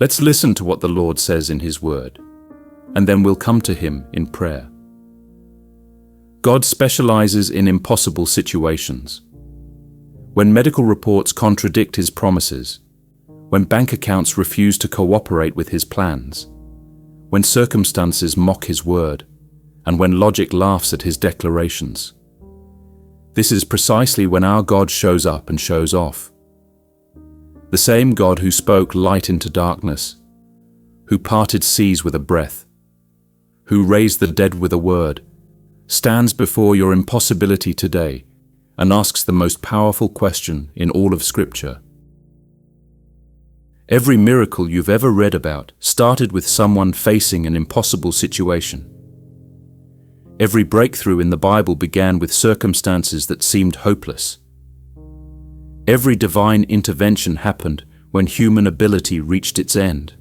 Let's listen to what the Lord says in His Word, and then we'll come to Him in prayer. God specializes in impossible situations. When medical reports contradict His promises, when bank accounts refuse to cooperate with His plans, when circumstances mock His word, and when logic laughs at His declarations. This is precisely when our God shows up and shows off. The same God who spoke light into darkness, who parted seas with a breath, who raised the dead with a word, stands before your impossibility today and asks the most powerful question in all of Scripture. Every miracle you've ever read about started with someone facing an impossible situation. Every breakthrough in the Bible began with circumstances that seemed hopeless. Every divine intervention happened when human ability reached its end.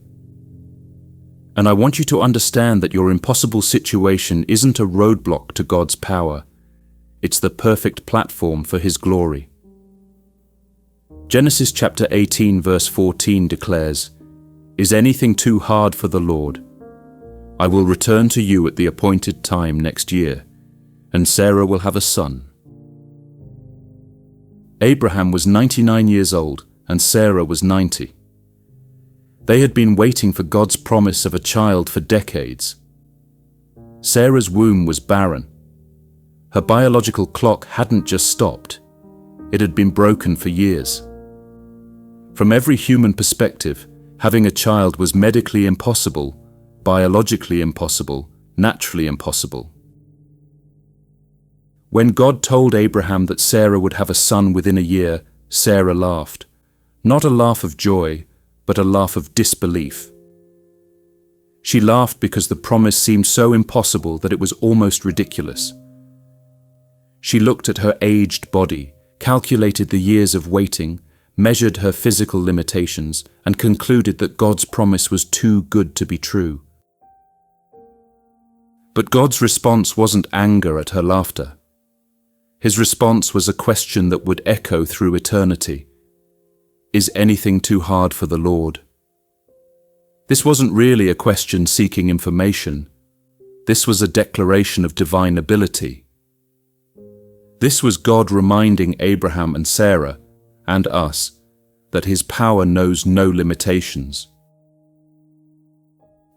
And I want you to understand that your impossible situation isn't a roadblock to God's power. It's the perfect platform for His glory. Genesis chapter 18 verse 14 declares, "Is anything too hard for the Lord? I will return to you at the appointed time next year, and Sarah will have a son." Abraham was 99 years old and Sarah was 90. They had been waiting for God's promise of a child for decades. Sarah's womb was barren. Her biological clock hadn't just stopped. It had been broken for years. From every human perspective, having a child was medically impossible, biologically impossible, naturally impossible. When God told Abraham that Sarah would have a son within a year, Sarah laughed. Not a laugh of joy, but a laugh of disbelief. She laughed because the promise seemed so impossible that it was almost ridiculous. She looked at her aged body, calculated the years of waiting, measured her physical limitations, and concluded that God's promise was too good to be true. But God's response wasn't anger at her laughter. His response was a question that would echo through eternity. Is anything too hard for the Lord? This wasn't really a question seeking information. This was a declaration of divine ability. This was God reminding Abraham and Sarah, and us, that His power knows no limitations.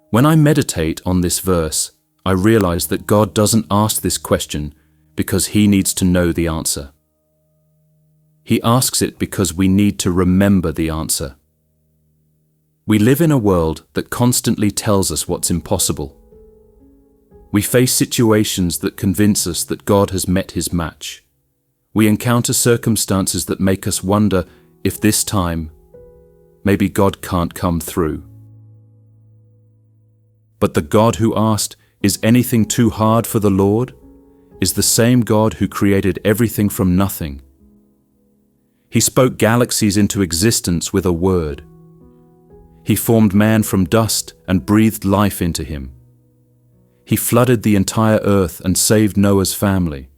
When I meditate on this verse, I realize that God doesn't ask this question because He needs to know the answer. He asks it because we need to remember the answer. We live in a world that constantly tells us what's impossible. We face situations that convince us that God has met His match. We encounter circumstances that make us wonder if this time, maybe God can't come through. But the God who asked, "Is anything too hard for the Lord?" is the same God who created everything from nothing. He spoke galaxies into existence with a word. He formed man from dust and breathed life into him. He flooded the entire earth and saved Noah's family.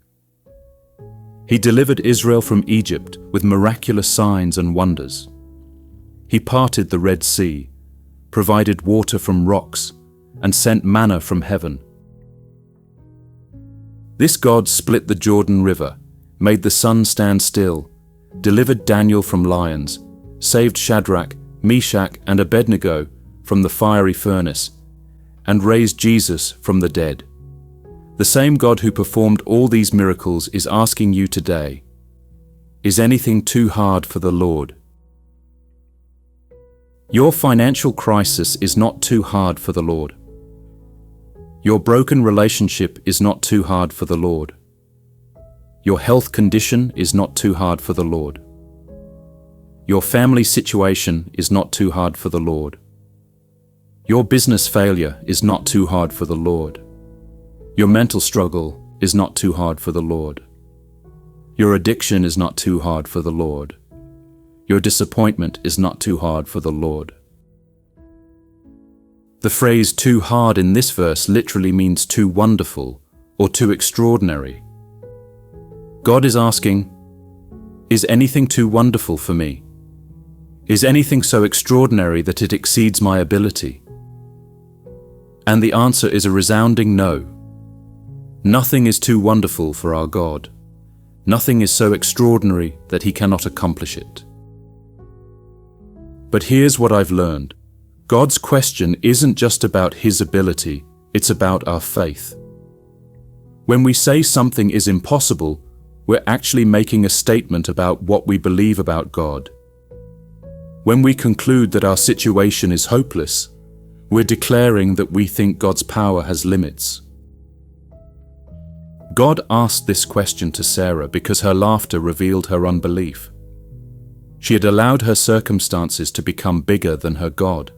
He delivered Israel from Egypt with miraculous signs and wonders. He parted the Red Sea, provided water from rocks, and sent manna from heaven. This God split the Jordan River, made the sun stand still, delivered Daniel from lions, saved Shadrach, Meshach, and Abednego from the fiery furnace, and raised Jesus from the dead. The same God who performed all these miracles is asking you today, is anything too hard for the Lord? Your financial crisis is not too hard for the Lord. Your broken relationship is not too hard for the Lord. Your health condition is not too hard for the Lord. Your family situation is not too hard for the Lord. Your business failure is not too hard for the Lord. Your mental struggle is not too hard for the Lord. Your addiction is not too hard for the Lord. Your disappointment is not too hard for the Lord. The phrase "too hard" in this verse literally means too wonderful or too extraordinary. God is asking, is anything too wonderful for me? Is anything so extraordinary that it exceeds my ability? And the answer is a resounding no. Nothing is too wonderful for our God. Nothing is so extraordinary that He cannot accomplish it. But here's what I've learned. God's question isn't just about His ability, it's about our faith. When we say something is impossible, we're actually making a statement about what we believe about God. When we conclude that our situation is hopeless, we're declaring that we think God's power has limits. God asked this question to Sarah because her laughter revealed her unbelief. She had allowed her circumstances to become bigger than her God.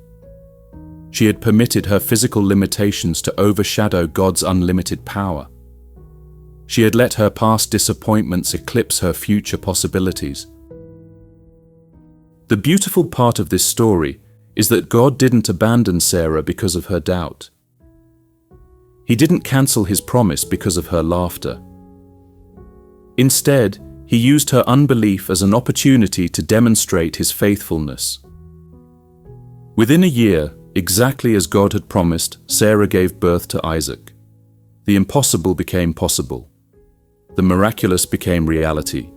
She had permitted her physical limitations to overshadow God's unlimited power. She had let her past disappointments eclipse her future possibilities. The beautiful part of this story is that God didn't abandon Sarah because of her doubt. He didn't cancel His promise because of her laughter. Instead, He used her unbelief as an opportunity to demonstrate His faithfulness. Within a year, exactly as God had promised, Sarah gave birth to Isaac. The impossible became possible. The miraculous became reality.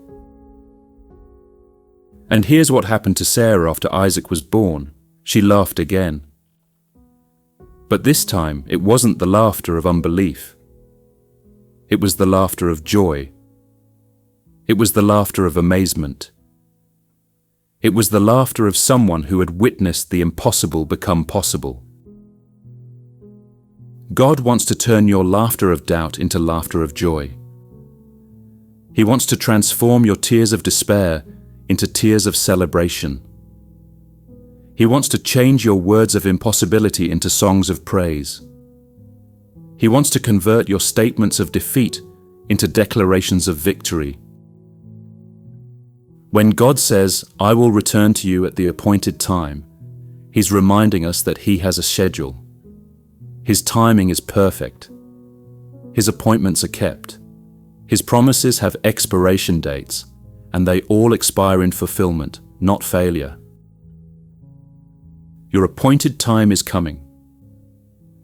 And here's what happened to Sarah after Isaac was born. She laughed again. But this time, it wasn't the laughter of unbelief. It was the laughter of joy. It was the laughter of amazement. It was the laughter of someone who had witnessed the impossible become possible. God wants to turn your laughter of doubt into laughter of joy. He wants to transform your tears of despair into tears of celebration. He wants to change your words of impossibility into songs of praise. He wants to convert your statements of defeat into declarations of victory. When God says, "I will return to you at the appointed time," He's reminding us that He has a schedule. His timing is perfect. His appointments are kept. His promises have expiration dates, and they all expire in fulfillment, not failure. Your appointed time is coming.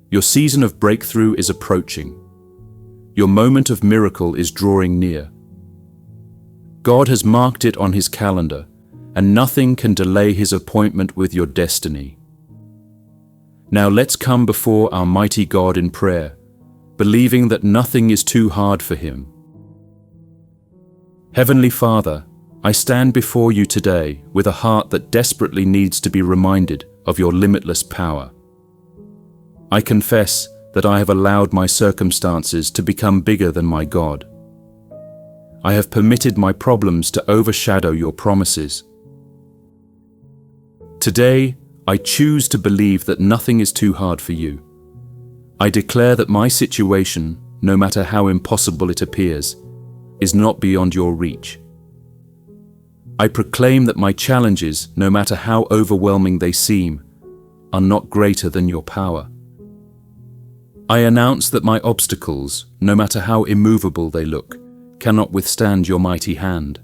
Your season of breakthrough is approaching. Your moment of miracle is drawing near. God has marked it on His calendar, and nothing can delay His appointment with your destiny. Now let's come before our mighty God in prayer, believing that nothing is too hard for Him. Heavenly Father, I stand before you today with a heart that desperately needs to be reminded of your limitless power. I confess that I have allowed my circumstances to become bigger than my God. I have permitted my problems to overshadow your promises. Today, I choose to believe that nothing is too hard for you. I declare that my situation, no matter how impossible it appears, is not beyond your reach. I proclaim that my challenges, no matter how overwhelming they seem, are not greater than your power. I announce that my obstacles, no matter how immovable they look, cannot withstand your mighty hand.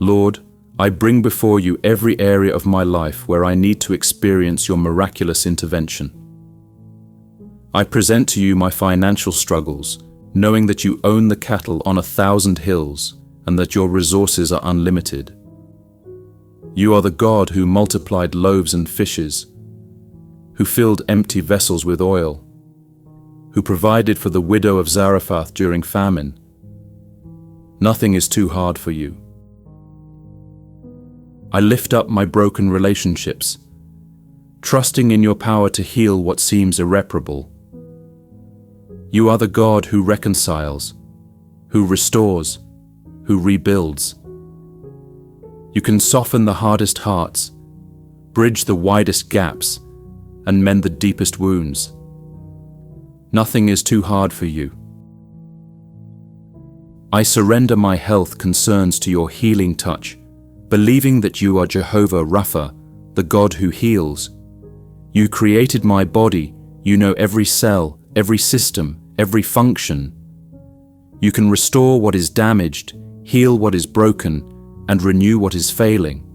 Lord, I bring before you every area of my life where I need to experience your miraculous intervention. I present to you my financial struggles, knowing that you own the cattle on 1,000 hills and that your resources are unlimited. You are the God who multiplied loaves and fishes, who filled empty vessels with oil, who provided for the widow of Zarephath during famine. Nothing is too hard for you. I lift up my broken relationships, trusting in your power to heal what seems irreparable. You are the God who reconciles, who restores, who rebuilds. You can soften the hardest hearts, bridge the widest gaps, and mend the deepest wounds. Nothing is too hard for you. I surrender my health concerns to your healing touch, believing that you are Jehovah Rapha, the God who heals. You created my body, you know every cell, every system, every function. You can restore what is damaged, heal what is broken, and renew what is failing.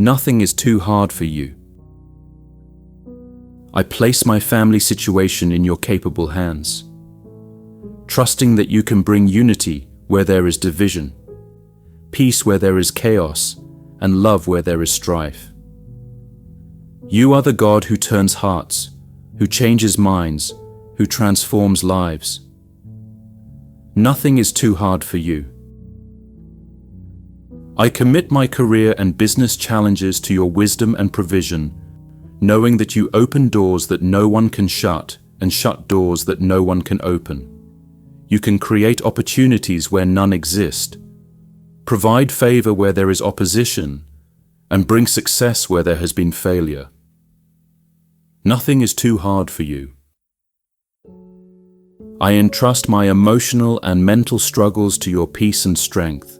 Nothing is too hard for you. I place my family situation in your capable hands, trusting that you can bring unity where there is division, peace where there is chaos, and love where there is strife. You are the God who turns hearts, who changes minds, who transforms lives. Nothing is too hard for you. I commit my career and business challenges to your wisdom and provision, knowing that you open doors that no one can shut and shut doors that no one can open. You can create opportunities where none exist, provide favor where there is opposition, and bring success where there has been failure. Nothing is too hard for you. I entrust my emotional and mental struggles to your peace and strength,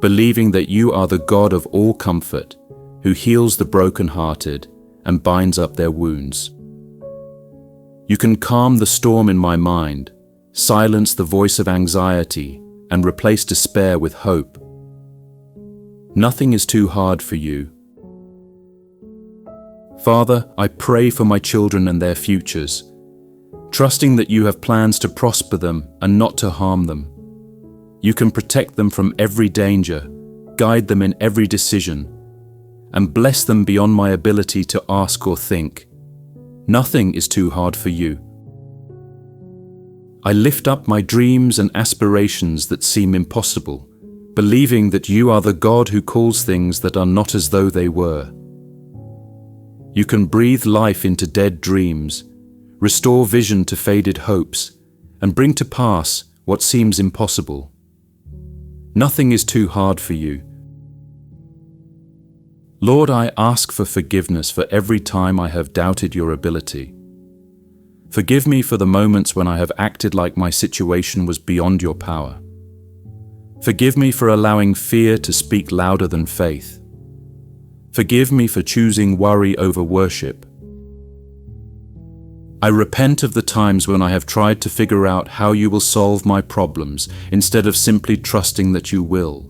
believing that you are the God of all comfort, who heals the brokenhearted and binds up their wounds. You can calm the storm in my mind, silence the voice of anxiety, and replace despair with hope. Nothing is too hard for you. Father, I pray for my children and their futures, trusting that you have plans to prosper them and not to harm them. You can protect them from every danger, guide them in every decision, and bless them beyond my ability to ask or think. Nothing is too hard for you. I lift up my dreams and aspirations that seem impossible, believing that you are the God who calls things that are not as though they were. You can breathe life into dead dreams, restore vision to faded hopes, and bring to pass what seems impossible. Nothing is too hard for you. Lord, I ask for forgiveness for every time I have doubted your ability. Forgive me for the moments when I have acted like my situation was beyond your power. Forgive me for allowing fear to speak louder than faith. Forgive me for choosing worry over worship. I repent of the times when I have tried to figure out how you will solve my problems instead of simply trusting that you will.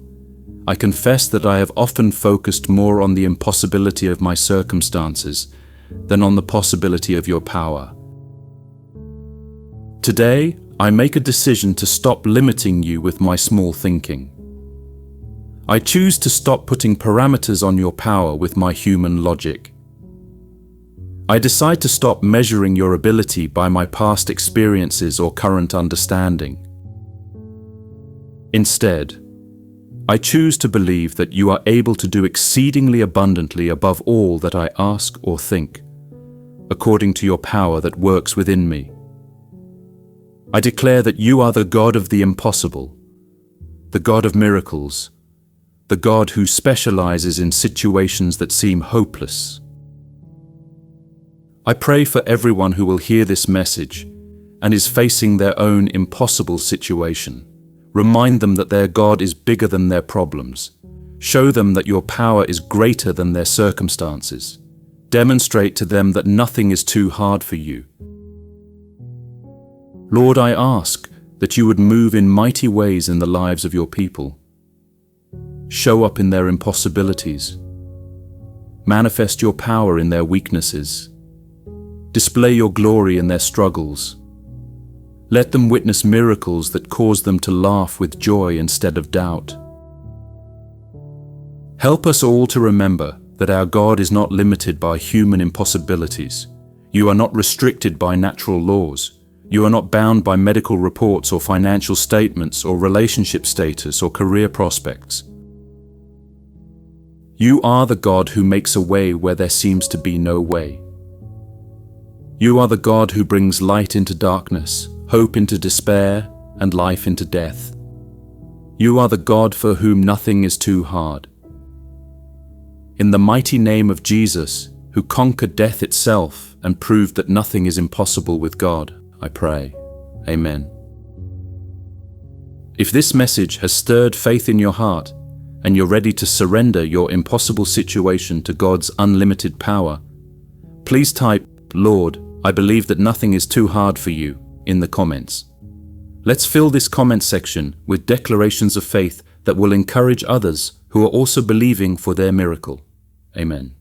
I confess that I have often focused more on the impossibility of my circumstances than on the possibility of your power. Today, I make a decision to stop limiting you with my small thinking. I choose to stop putting parameters on your power with my human logic. I decide to stop measuring your ability by my past experiences or current understanding. Instead, I choose to believe that you are able to do exceedingly abundantly above all that I ask or think, according to your power that works within me. I declare that you are the God of the impossible, the God of miracles, the God who specializes in situations that seem hopeless. I pray for everyone who will hear this message and is facing their own impossible situation. Remind them that their God is bigger than their problems. Show them that your power is greater than their circumstances. Demonstrate to them that nothing is too hard for you. Lord, I ask that you would move in mighty ways in the lives of your people. Show up in their impossibilities. Manifest your power in their weaknesses. Display your glory in their struggles. Let them witness miracles that cause them to laugh with joy instead of doubt. Help us all to remember that our God is not limited by human impossibilities. You are not restricted by natural laws. You are not bound by medical reports or financial statements or relationship status or career prospects. You are the God who makes a way where there seems to be no way. You are the God who brings light into darkness, hope into despair, and life into death. You are the God for whom nothing is too hard. In the mighty name of Jesus, who conquered death itself and proved that nothing is impossible with God, I pray. Amen. If this message has stirred faith in your heart, and you're ready to surrender your impossible situation to God's unlimited power, please type, "Lord, I believe that nothing is too hard for you," in the comments. Let's fill this comment section with declarations of faith that will encourage others who are also believing for their miracle. Amen.